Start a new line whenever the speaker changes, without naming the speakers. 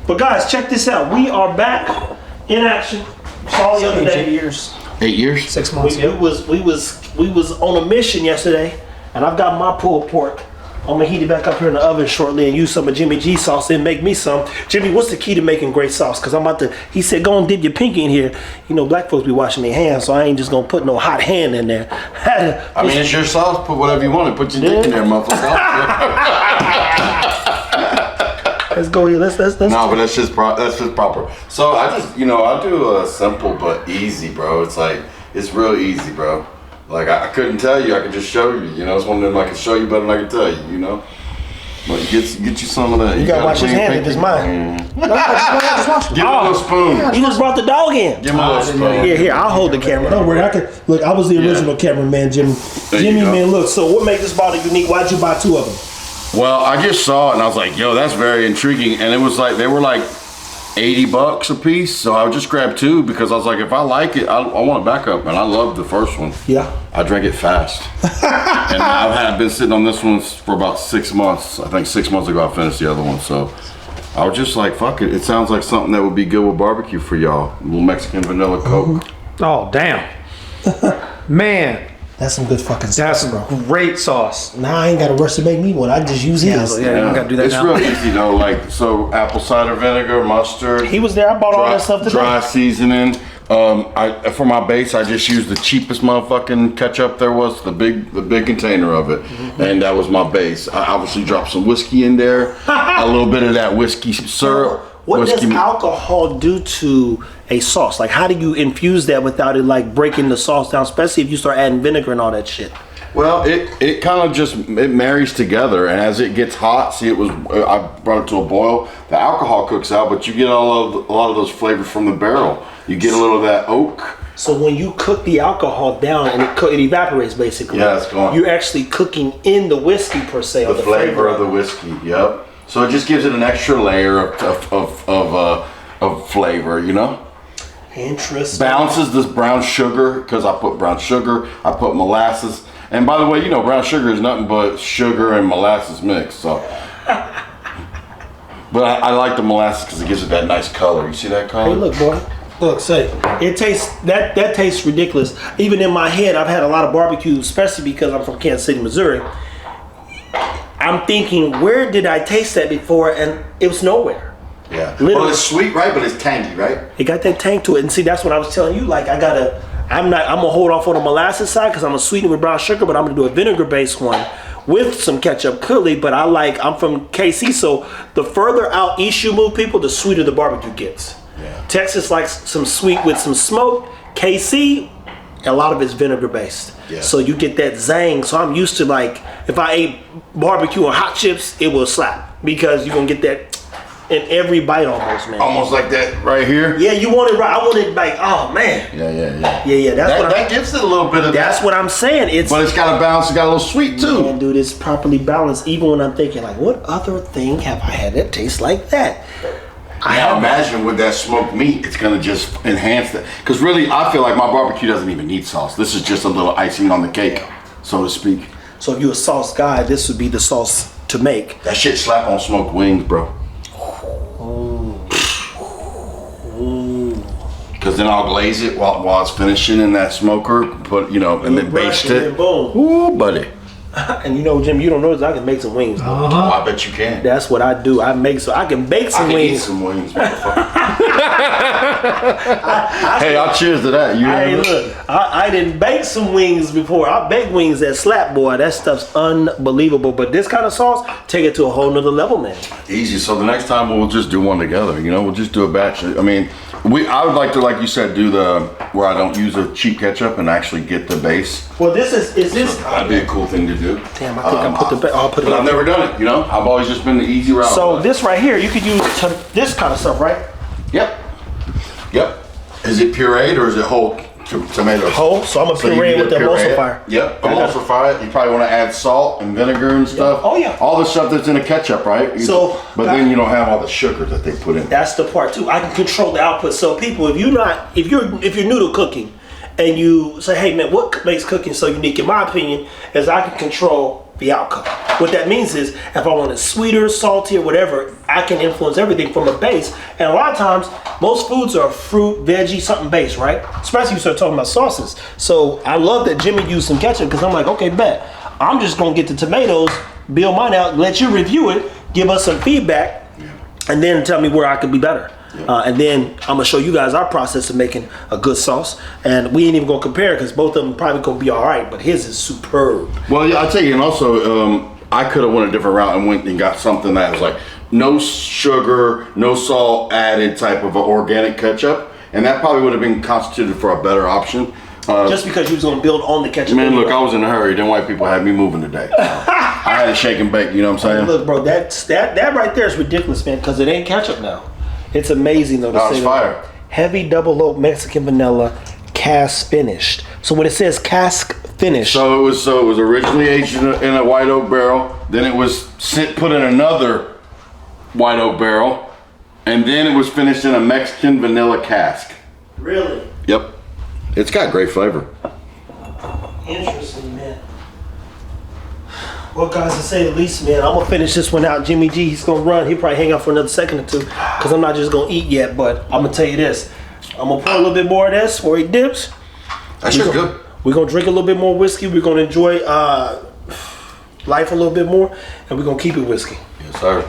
But guys, check this out. We are back in action. Saw the other day.
8 years.
8 years?
6 months.
We was on a mission yesterday, and I've got my pulled pork. I'm gonna heat it back up here in the oven shortly and use some of Jimmy G sauce and make me some. Jimmy, what's the key to making great sauce? Cause I'm about to, he said, go and dip your pinky in here. You know, black folks be washing their hands, so I ain't just gonna put no hot hand in there.
I mean, it's your sauce. Put whatever you want. Put your dick in there, motherfucker.
Let's go here. Let's.
No, but that's just proper. So I just, I do a simple but easy, bro. It's like, it's real easy, bro. Like, I couldn't tell you, I could just show you, it's one of them I can show you better than I can tell you, But get you some of that.
You gotta wash his hand if it's mine.
Give him a little spoon.
You just brought the dog in.
Give him a little spoon.
Here, I'll hold the camera. Don't worry, look, I was the original cameraman, Jimmy. Jimmy, man, look, so what makes this bottle unique? Why'd you buy 2 of them?
Well, I just saw it and I was like, yo, that's very intriguing. And it was like, they were like $80 a piece. So I would just grab 2 because I was like, if I like it, I want a backup. And I love the first one.
Yeah.
I drank it fast. And I've been sitting on this one for about 6 months. I think 6 months ago I finished the other one. So I was just like, fuck it. It sounds like something that would be good with barbecue for y'all. A little Mexican vanilla Coke.
Oh, damn. Man.
That's some good fucking sauce,
That's
bro.
great sauce.
Now I ain't got to rush to make me one. I just use his.
Yeah, you gotta do that
it's
now.
real easy though. Like, so apple cider vinegar, mustard.
He was there. I bought all that stuff today.
Dry seasoning. For my base, I just used the cheapest motherfucking ketchup there was, the big container of it, and that was my base. I obviously dropped some whiskey in there, a little bit of that whiskey syrup.
What does alcohol do to a sauce? Like, how do you infuse that without it like breaking the sauce down? Especially if you start adding vinegar and all that shit.
Well, it kind of just marries together, and as it gets hot, I brought it to a boil. The alcohol cooks out, but you get a lot of those flavors from the barrel. You get a little of that oak.
So when you cook the alcohol down and it evaporates basically.
Yeah, it's gone.
You're actually cooking in the whiskey per se.
The flavor of the whiskey. Yep. So it just gives it an extra layer of flavor,
Interesting.
Balances this brown sugar, because I put brown sugar, I put molasses. And by the way, brown sugar is nothing but sugar and molasses mixed. So, but I like the molasses because it gives it that nice color. You see that color?
Hey, look, boy. Look, say it tastes that tastes ridiculous. Even in my head, I've had a lot of barbecue, especially because I'm from Kansas City, Missouri. I'm thinking, where did I taste that before? And it was nowhere.
Yeah.
Literally.
Well, it's sweet, right? But it's tangy, right?
It got that tang to it. And see, that's what I was telling you. Like, I'm gonna hold off on the molasses side because I'm gonna sweeten it with brown sugar, but I'm gonna do a vinegar-based one with some ketchup clearly. But I'm from KC, so the further out east you move, people, the sweeter the barbecue gets. Yeah. Texas likes some sweet with some smoke. KC, a lot of it's vinegar-based. Yeah. So you get that zang. So I'm used to, like, if I ate barbecue and hot chips, it will slap because you're gonna get that in every bite almost, man.
Almost like that right here?
Yeah, you want it right. I want it like, oh man.
Yeah. That gives it a little bit of
That's what I'm saying.
But it's got a balance, it's got a little sweet too.
Man, dude, it's properly balanced. Even when I'm thinking, like, what other thing have I had that tastes like that?
I imagine with that smoked meat, it's gonna just enhance that. Because really, I feel like my barbecue doesn't even need sauce. This is just a little icing on the cake, so to speak.
So if you're a sauce guy, this would be the sauce to make.
That shit slap on smoked wings, bro. Because then I'll glaze it while it's finishing in that smoker, and then baste it.
And boom.
Ooh, buddy.
And Jim, you don't notice I can make some wings.
Oh, I bet you can.
That's what I do. I can bake some wings.
I can eat some wings, motherfucker. Hey, I'll cheers to that.
I didn't bake some wings before. I baked wings that slap, boy. That stuff's unbelievable. But this kind of sauce, take it to a whole nother level, man.
Easy. So the next time we'll just do one together. We'll just do a batch. I mean, I would like to, like you said, do where I don't use a cheap ketchup and actually get the base.
Well, is this?
That'd be a cool thing to do.
Damn, I think I'll put it.
But I've never done it. I've always just been the easy route.
So this right here, you could use this kind of stuff, right?
Yep. Is it pureed or is it whole tomatoes?
Whole. So I'm gonna puree with the emulsifier.
Yep. Emulsify it. You probably want to add salt and vinegar and stuff.
Oh yeah.
All the stuff that's in a ketchup, right? But then you don't have all the sugar that they put in.
That's the part too. I can control the output. So people, if you're new to cooking, and you say, hey man, what makes cooking so unique? In my opinion, is I can control the outcome. What that means is if I want it sweeter, saltier, whatever, I can influence everything from a base. And a lot of times, most foods are fruit, veggie, something base, right? Especially if you start talking about sauces. So I love that Jimmy used some ketchup because I'm like, okay, bet. I'm just gonna get the tomatoes, build mine out, let you review it, give us some feedback, and then tell me where I could be better. And then I'm gonna show you guys our process of making a good sauce. And we ain't even gonna compare because both of them probably gonna be all right, but his is superb.
Well, yeah, I'll tell you, and also, I could have went a different route and went and got something that was like no sugar, no salt added type of an organic ketchup, and that probably would have been constituted for a better option.
Just because you was gonna build on the ketchup.
Man,
anyway.
look, I was in a hurry. Them white people had me moving today. I had to shake and bake. You know what I'm saying?
Look, bro, that right there is ridiculous, man, because it ain't ketchup now. It's amazing though.
No, it's fire.
Heavy double oak Mexican vanilla, cask finished. So when it says cask finished,
So it was originally aged in a white oak barrel. Then it was put in another white oak barrel, and then it was finished in a Mexican vanilla cask.
really
Yep, it's got great flavor.
interesting, man. Well, guys, to say the least, man, I'm gonna finish this one out. Jimmy G, he's gonna run. He'll probably hang out for another second or two, because I'm not just gonna eat yet. But I'm gonna tell you this: I'm gonna pour a little bit more of this before he dips.
That shit's good.
We're gonna drink a little bit more whiskey. We're gonna enjoy life a little bit more, and we're gonna keep it whiskey.
Yes, sir.